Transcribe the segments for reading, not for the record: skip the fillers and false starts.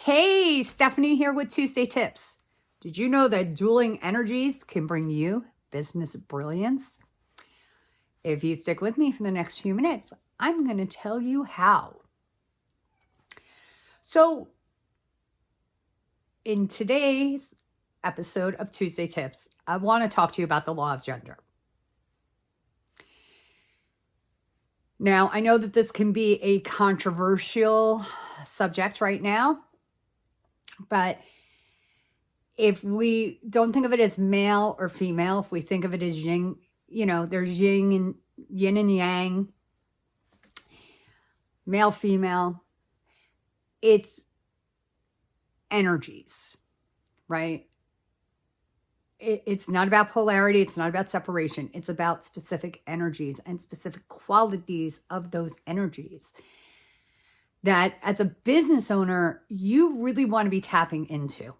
Hey, Stephanie here with Tuesday Tips. Did you know that dueling energies can bring you business brilliance? If you stick with me for the next few minutes, I'm going to tell you how. So, in today's episode of Tuesday Tips, I want to talk to you about the law of gender. Now, I know that this can be a controversial subject right now, but if we don't think of it as male or female, if we think of it as yin, there's yin and yang, male, female, it's energies, right? It's not about polarity. It's not about separation. It's about specific energies and specific qualities of those energies that as a business owner, you really want to be tapping into.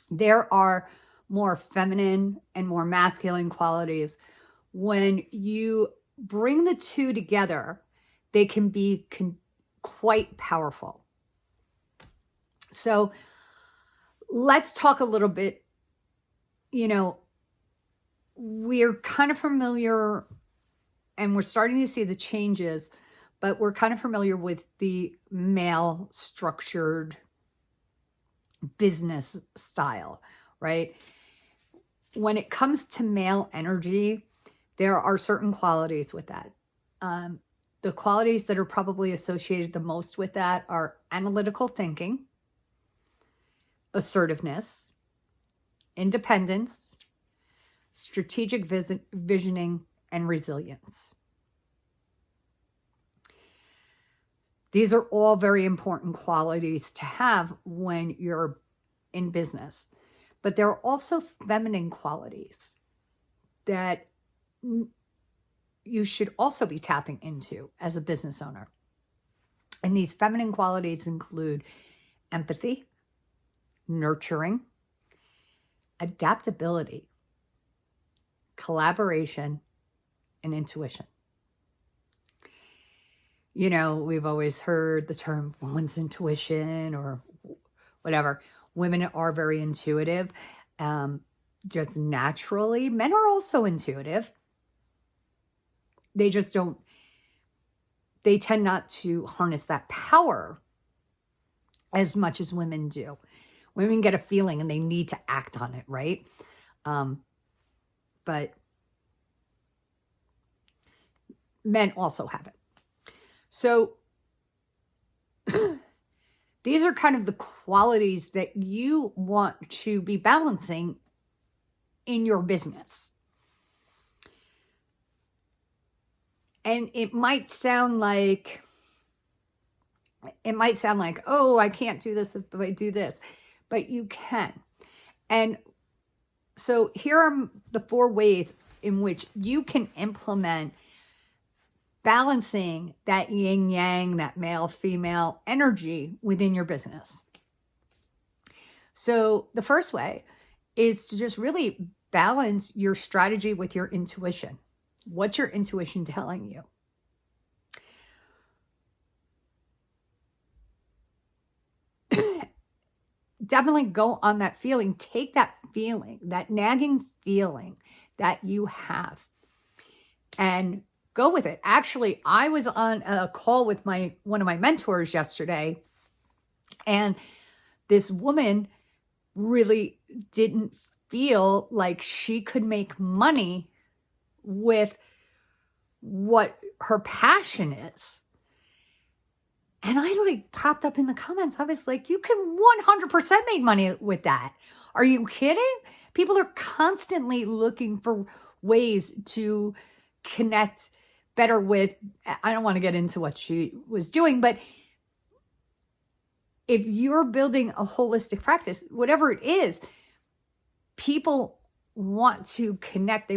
There are more feminine and more masculine qualities. When you bring the two together, they can be quite powerful. So let's talk a little bit. We're kind of familiar and we're starting to see the changes, but we're kind of familiar with the male structured business style, right? When it comes to male energy, there are certain qualities with that. The qualities that are probably associated the most with that are analytical thinking, assertiveness, independence, strategic visioning, and resilience. These are all very important qualities to have when you're in business. But there are also feminine qualities that you should also be tapping into as a business owner. And these feminine qualities include empathy, nurturing, adaptability, collaboration, and intuition. We've always heard the term woman's intuition or whatever. Women are very intuitive, just naturally. Men are also intuitive. They tend not to harness that power as much as women do. Women get a feeling and they need to act on it, right? But men also have it. So these are kind of the qualities that you want to be balancing in your business. And it might sound like, oh, I can't do this if I do this, but you can. And so here are the 4 ways in which you can implement balancing that yin yang, that male female energy within your business. So the first way is to just really balance your strategy with your intuition. What's your intuition telling you? Definitely go on that feeling. Take that feeling, that nagging feeling that you have, and go with it. Actually, I was on a call with one of my mentors yesterday, and this woman really didn't feel like she could make money with what her passion is. And I popped up in the comments. I was like, you can 100% make money with that. Are you kidding? People are constantly looking for ways to connect better with, I don't want to get into what she was doing, but if you're building a holistic practice, whatever it is, people want to connect.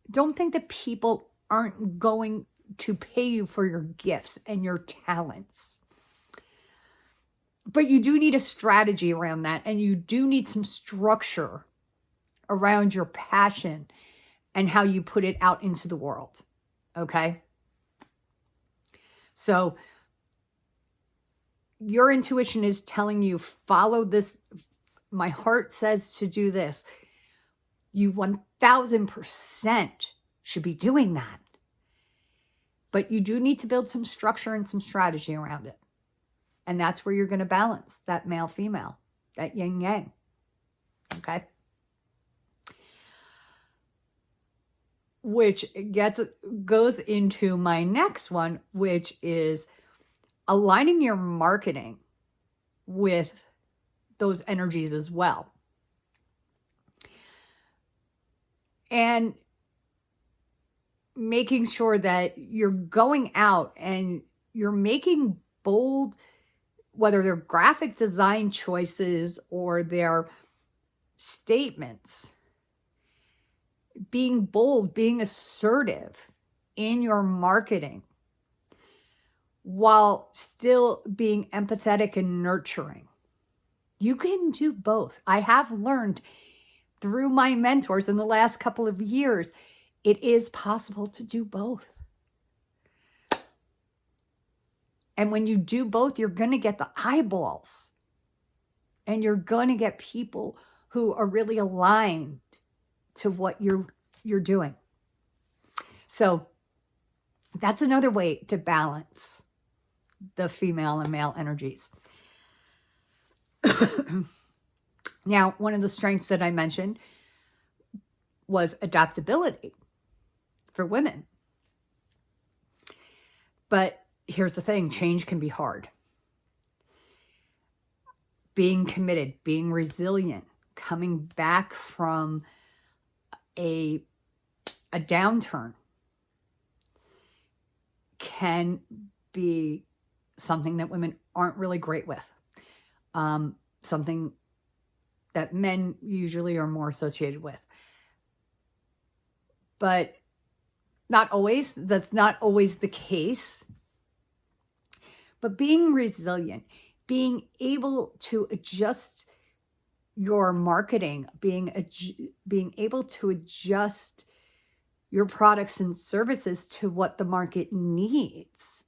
Don't think that people aren't going to pay you for your gifts and your talents. But you do need a strategy around that, and you do need some structure around your passion and how you put it out into the world. Okay? So your intuition is telling you, follow this. My heart says to do this. You 1000% should be doing that. But you do need to build some structure and some strategy around it. And that's where you're going to balance that male-female, that yin-yang. Okay? Which goes into my next one, which is aligning your marketing with those energies as well. And making sure that you're going out and you're making bold, whether they're graphic design choices or they're statements, being bold, being assertive in your marketing while still being empathetic and nurturing. You can do both. I have learned through my mentors in the last couple of years, it is possible to do both. And when you do both, you're going to get the eyeballs. And you're going to get people who are really aligned to what you're doing. So that's another way to balance the female and male energies. Now, one of the strengths that I mentioned was adaptability for women. But here's the thing, change can be hard. Being committed, being resilient, coming back from a downturn can be something that women aren't really great with. Something that men usually are more associated with. But not always. That's not always the case. But being resilient, being able to adjust your marketing, being able to adjust your products and services to what the market needs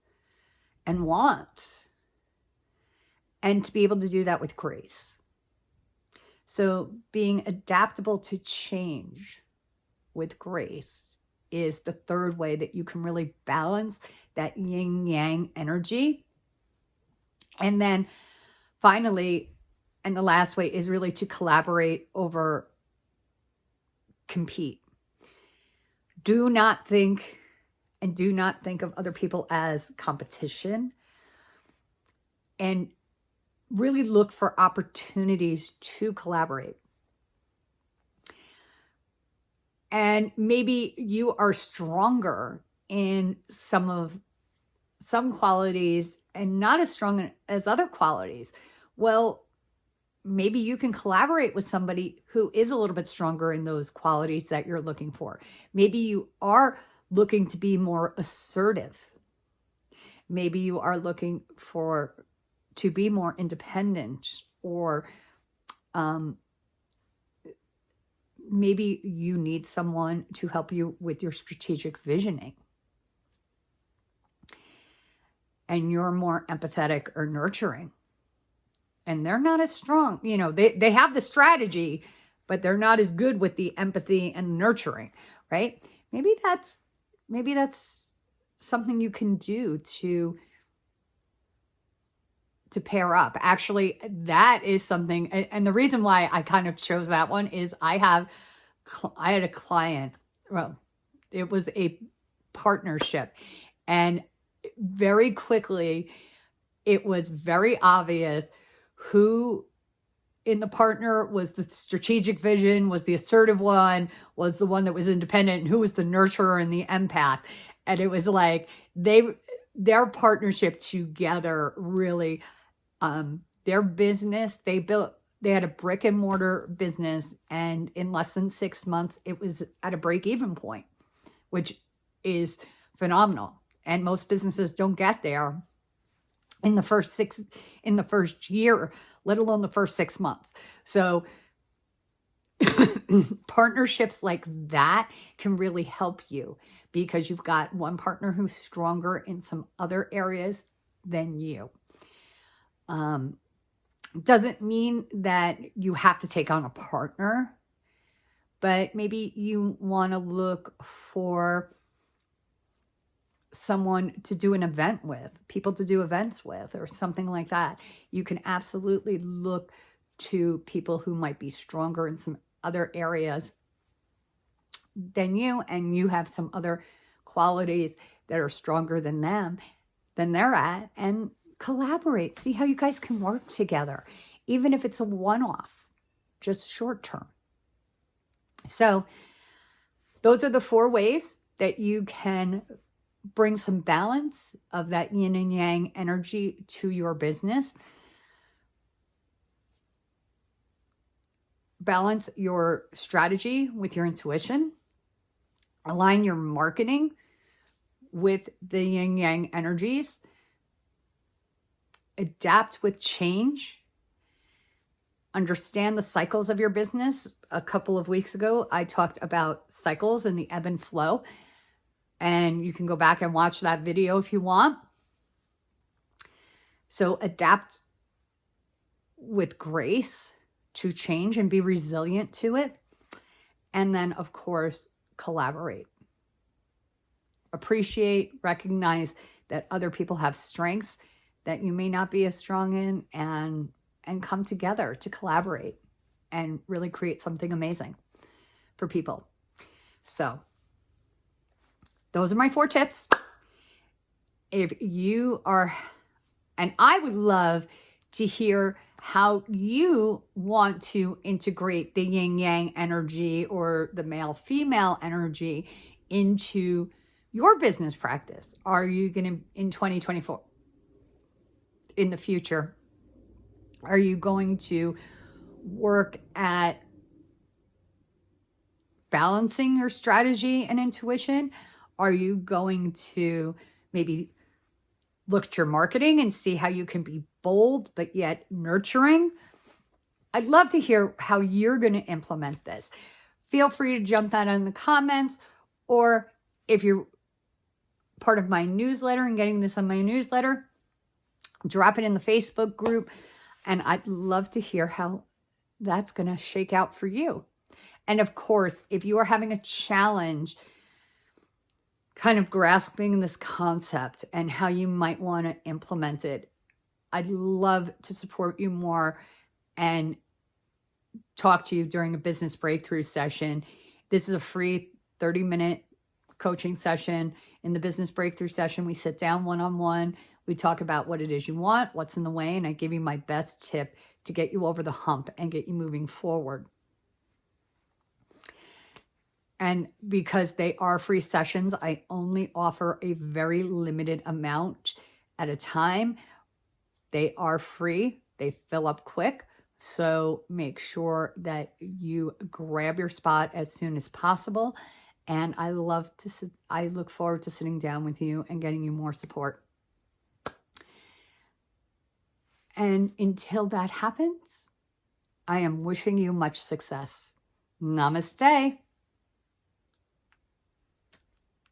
and wants, and to be able to do that with grace. So being adaptable to change with grace is the third way that you can really balance that yin-yang energy. And then finally, and the last way is really to collaborate over compete. Do not think of other people as competition, and really look for opportunities to collaborate. And maybe you are stronger in some qualities and not as strong as other qualities. Well, maybe you can collaborate with somebody who is a little bit stronger in those qualities that you're looking for. Maybe you are looking to be more assertive. Maybe you are looking to be more independent, or maybe you need someone to help you with your strategic visioning. And you're more empathetic or nurturing. And they're not as strong. You know, they have the strategy, but they're not as good with the empathy and nurturing, right? Maybe that's something you can do to pair up. Actually, that is something, and the reason why I kind of chose that one is I had a client, well, it was a partnership, and very quickly, it was very obvious who in the partner was the strategic vision, was the assertive one, was the one that was independent, and who was the nurturer and the empath. And it was like their partnership together really, their business, they had a brick and mortar business, and in less than 6 months, it was at a break-even point, which is phenomenal. And most businesses don't get there in the first year, let alone the first 6 months. So partnerships like that can really help you, because you've got one partner who's stronger in some other areas than you. Doesn't mean that you have to take on a partner, but maybe you want to look for someone to do an event with, people to do events with, or something like that. You can absolutely look to people who might be stronger in some other areas than you, and you have some other qualities that are stronger than them, than they're at, and collaborate. See how you guys can work together, even if it's a one-off, just short term. So those are the 4 ways that you can bring some balance of that yin and yang energy to your business. Balance your strategy with your intuition. Align your marketing with the yin yang energies. Adapt with change. Understand the cycles of your business. A couple of weeks ago, I talked about cycles and the ebb and flow. And you can go back and watch that video if you want. So adapt with grace to change and be resilient to it. And then, of course, collaborate. Appreciate, recognize that other people have strengths that you may not be as strong in, and come together to collaborate and really create something amazing for people. So those are my 4 tips. If you are, and I would love to hear how you want to integrate the yin yang energy or the male female energy into your business practice. Are you going to, in 2024, in the future, are you going to work at balancing your strategy and intuition? Are you going to maybe look at your marketing and see how you can be bold but yet nurturing? I'd love to hear how you're going to implement this. Feel free to jump that in the comments, or if you're part of my newsletter and getting this on my newsletter, drop it in the Facebook group, and I'd love to hear how that's going to shake out for you. And of course, if you are having a challenge kind of grasping this concept and how you might want to implement it, I'd love to support you more and talk to you during a business breakthrough session. This is a free 30-minute coaching session. In the business breakthrough session, we sit down one-on-one. We talk about what it is you want, what's in the way, and I give you my best tip to get you over the hump and get you moving forward. And because they are free sessions, I only offer a very limited amount at a time. They are free. They fill up quick. So make sure that you grab your spot as soon as possible. And I look forward to sitting down with you and getting you more support. And until that happens, I am wishing you much success. Namaste.